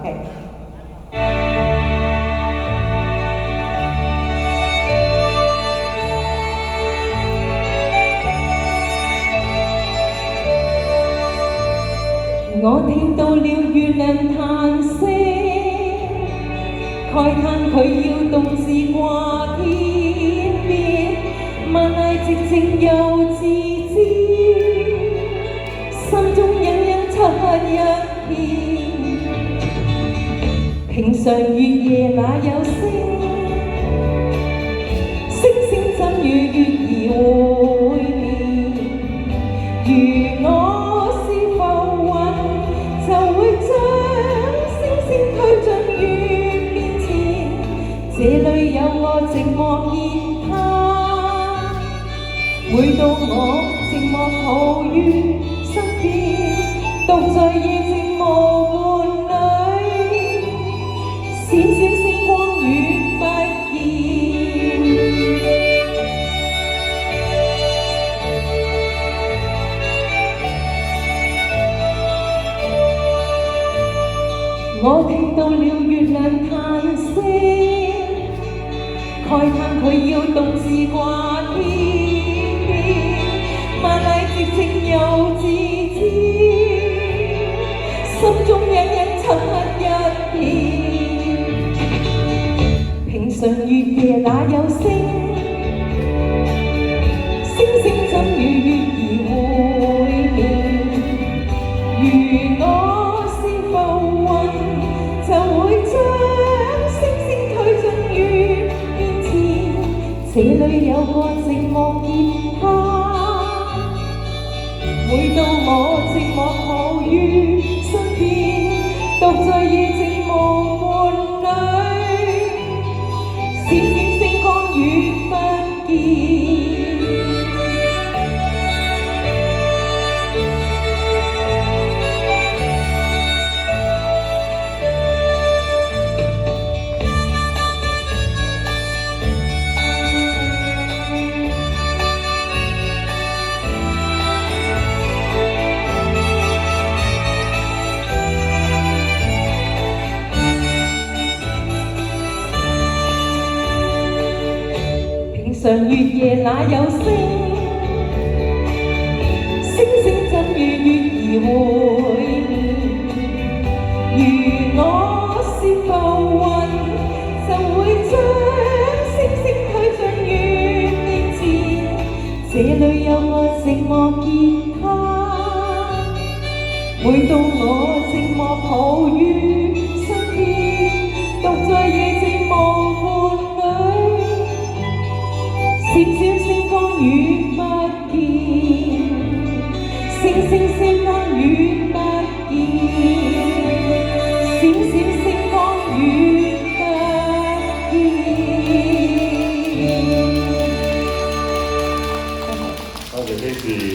OK。我聽到了月亮嘆息，慨嘆佢要獨自掛天邊，萬籟寂靜又自知，心中隱隱漆黑一片。平常月夜哪有星，星星怎與月兒會面？如我是浮雲，就會將星星推進月面前。這裏有我寂寞吉他，每當我寂寞抱於身邊，獨在夜靜無伴侶，閃閃星光與不見。我聽到了月亮嘆息，慨嘆佢要獨自掛天邊，萬籟寂靜又自知，心中隱隱漆黑一片。平常月夜哪有星，星星怎與月兒會面？如我是浮雲，就會將星星推進月面前。這裏有個寂寞吉他，每當我寂寞抱於身邊，獨在夜靜無伴侶，閃閃星光與不見。平常月夜哪有星，星星怎與月兒會面？如我是浮雲，就會將星星推進月面前。這裏有我寂寞吉他，每當我寂寞抱於身邊，獨在夜靜無伴侶，閃閃星光與不見，星星星光與不見，閃閃星光與不見。多謝 Daisy。